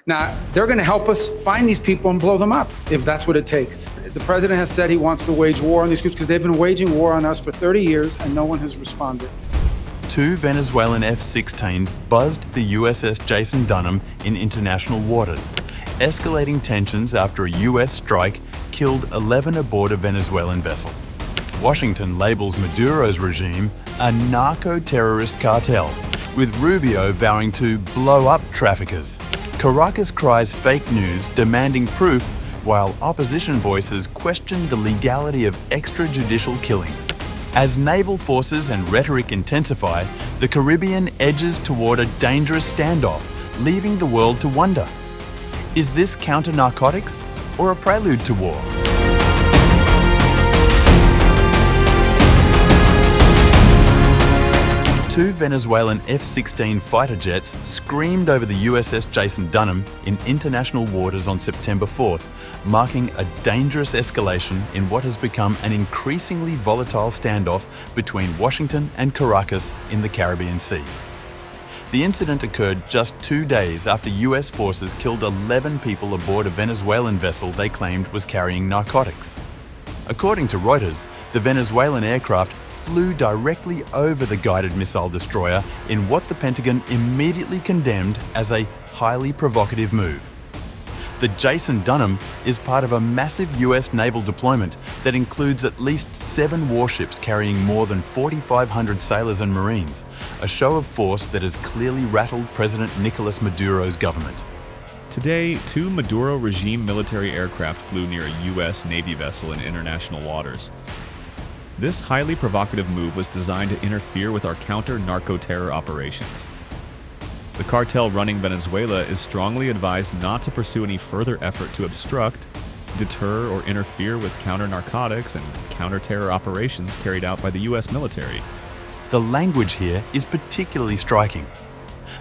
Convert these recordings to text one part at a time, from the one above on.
Now, they're going to help us find these people and blow them up, if that's what it takes. The president has said he wants to wage war on these groups because they've been waging war on us for 30 years and no one has responded. 2 Venezuelan F-16s buzzed the USS Jason Dunham in international waters, escalating tensions after a US strike killed 11 aboard a Venezuelan vessel. Washington labels Maduro's regime a narco-terrorist cartel, with Rubio vowing to blow up traffickers. Caracas cries fake news, demanding proof, while opposition voices question the legality of extrajudicial killings. As naval forces and rhetoric intensify, the Caribbean edges toward a dangerous standoff, leaving the world to wonder. Is this counter-narcotics or a prelude to war? Two Venezuelan F-16 fighter jets screamed over the USS Jason Dunham in international waters on September 4th, marking a dangerous escalation in what has become an increasingly volatile standoff between Washington and Caracas in the Caribbean Sea. The incident occurred just 2 days after US forces killed 11 people aboard a Venezuelan vessel they claimed was carrying narcotics. According to Reuters, the Venezuelan aircraft flew directly over the guided missile destroyer in what the Pentagon immediately condemned as a highly provocative move. The Jason Dunham is part of a massive US naval deployment that includes at least 7 warships carrying more than 4,500 sailors and Marines, a show of force that has clearly rattled President Nicolas Maduro's government. Today, 2 Maduro regime military aircraft flew near a US Navy vessel in international waters. This highly provocative move was designed to interfere with our counter-narco-terror operations. The cartel running Venezuela is strongly advised not to pursue any further effort to obstruct, deter, or interfere with counter-narcotics and counter-terror operations carried out by the US military. The language here is particularly striking.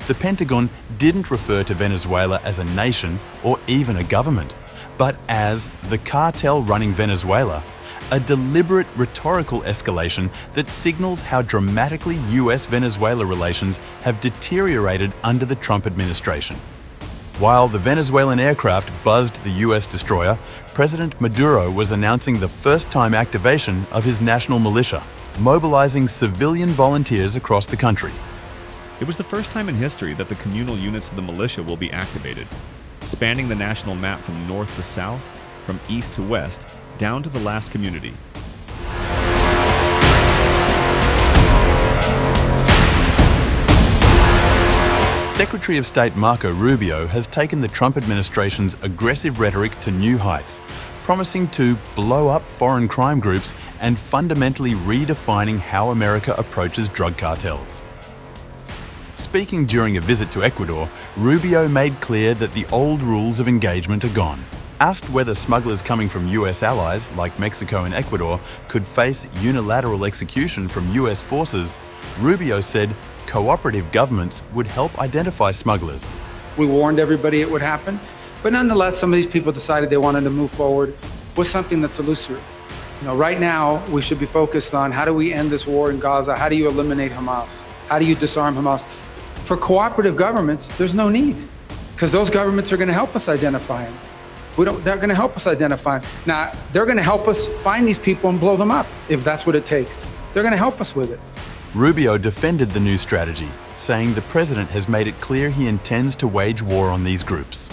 The Pentagon didn't refer to Venezuela as a nation or even a government, but as the cartel running Venezuela, a deliberate rhetorical escalation that signals how dramatically US-Venezuela relations have deteriorated under the Trump administration. While the Venezuelan aircraft buzzed the US destroyer, President Maduro was announcing the first-time activation of his national militia, mobilizing civilian volunteers across the country. It was the first time in history that the communal units of the militia will be activated, spanning the national map from north to south, from east to west, down to the last community. Secretary of State Marco Rubio has taken the Trump administration's aggressive rhetoric to new heights, promising to blow up foreign crime groups and fundamentally redefining how America approaches drug cartels. Speaking during a visit to Ecuador, Rubio made clear that the old rules of engagement are gone. Asked whether smugglers coming from US allies, like Mexico and Ecuador, could face unilateral execution from US forces, Rubio said cooperative governments would help identify smugglers. We warned everybody it would happen, but nonetheless, some of these people decided they wanted to move forward with something that's illusory. Right now, we should be focused on how do we end this war in Gaza? How do you eliminate Hamas? How do you disarm Hamas? For cooperative governments, there's no need, because those governments are going to help us identify them. They're going to help us identify them. Now, they're going to help us find these people and blow them up, if that's what it takes. They're going to help us with it. Rubio defended the new strategy, saying the president has made it clear he intends to wage war on these groups.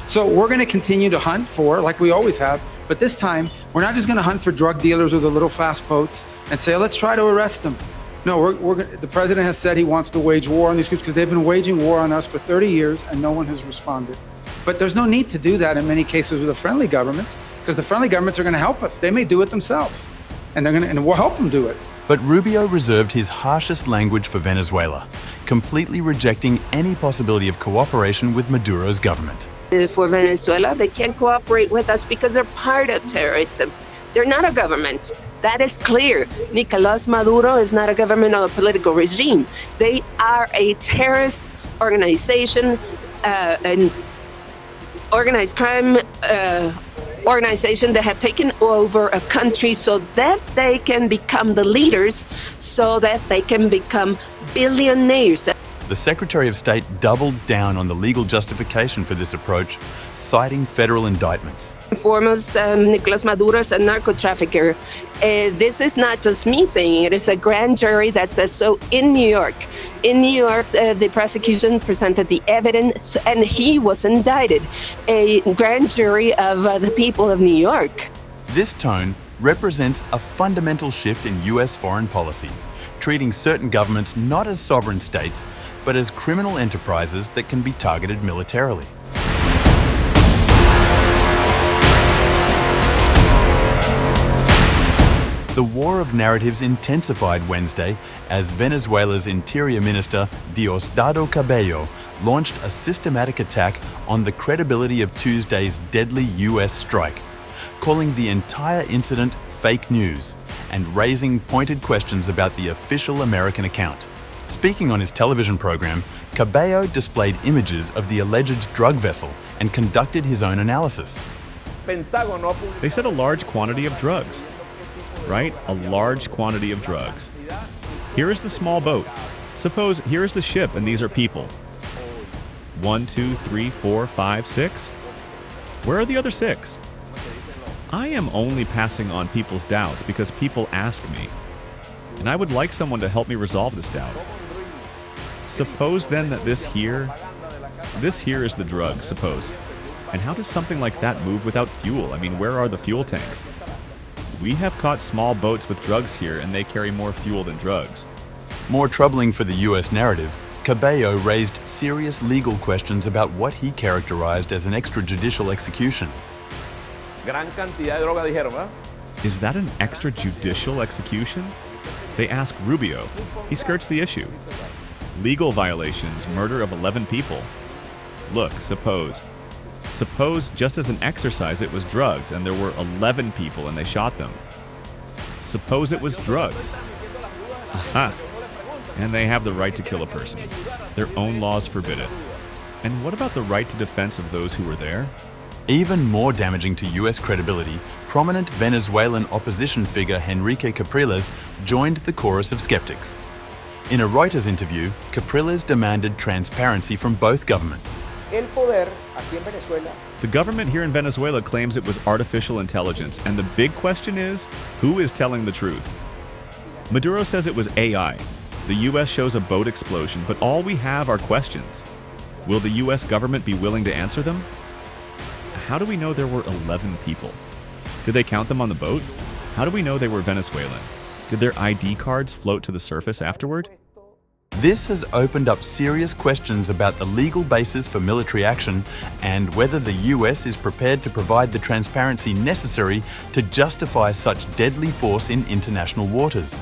So we're going to continue to hunt for, like we always have, but this time, we're not just going to hunt for drug dealers with the little fast boats and say, let's try to arrest them. No, the president has said he wants to wage war on these groups because they've been waging war on us for 30 years and no one has responded. But there's no need to do that in many cases with the friendly governments, because the friendly governments are going to help us. They may do it themselves, and we'll help them do it. But Rubio reserved his harshest language for Venezuela, completely rejecting any possibility of cooperation with Maduro's government. For Venezuela, they can't cooperate with us because they're part of terrorism. They're not a government. That is clear. Nicolas Maduro is not a government or a political regime. They are a terrorist organization, an organized crime organization that have taken over a country so that they can become the leaders, so that they can become billionaires. the Secretary of State doubled down on the legal justification for this approach, citing federal indictments. Foremost, Nicolas Maduro is a narco-trafficker. This is not just me saying it. It's a grand jury that says so in New York. In New York, the prosecution presented the evidence and he was indicted. A grand jury of the people of New York. This tone represents a fundamental shift in US foreign policy, treating certain governments not as sovereign states, but as criminal enterprises that can be targeted militarily. The war of narratives intensified Wednesday as Venezuela's Interior Minister Diosdado Cabello launched a systematic attack on the credibility of Tuesday's deadly US strike, calling the entire incident fake news and raising pointed questions about the official American account. Speaking on his television program, Cabello displayed images of the alleged drug vessel and conducted his own analysis. They said a large quantity of drugs. Right? A large quantity of drugs. Here is the small boat. Suppose here is the ship and these are people. 1, 2, 3, 4, 5, 6? Where are the other 6? I am only passing on people's doubts because people ask me. And I would like someone to help me resolve this doubt. Suppose then that this here is the drug, suppose. And how does something like that move without fuel? I mean, where are the fuel tanks? We have caught small boats with drugs here and they carry more fuel than drugs. More troubling for the US narrative, Cabello raised serious legal questions about what he characterized as an extrajudicial execution. Is that an extrajudicial execution? They ask Rubio. He skirts the issue. Legal violations, murder of 11 people. Look, suppose, just as an exercise, it was drugs and there were 11 people and they shot them. Suppose it was drugs. Aha! And they have the right to kill a person. Their own laws forbid it. And what about the right to defense of those who were there? Even more damaging to US credibility, prominent Venezuelan opposition figure Henrique Capriles joined the chorus of skeptics. In a Reuters interview, Capriles demanded transparency from both governments. The government here in Venezuela claims it was artificial intelligence, and the big question is, who is telling the truth? Maduro says it was AI. The US shows a boat explosion, but all we have are questions. Will the US government be willing to answer them? How do we know there were 11 people? Did they count them on the boat? How do we know they were Venezuelan? Did their ID cards float to the surface afterward? This has opened up serious questions about the legal basis for military action and whether the US is prepared to provide the transparency necessary to justify such deadly force in international waters.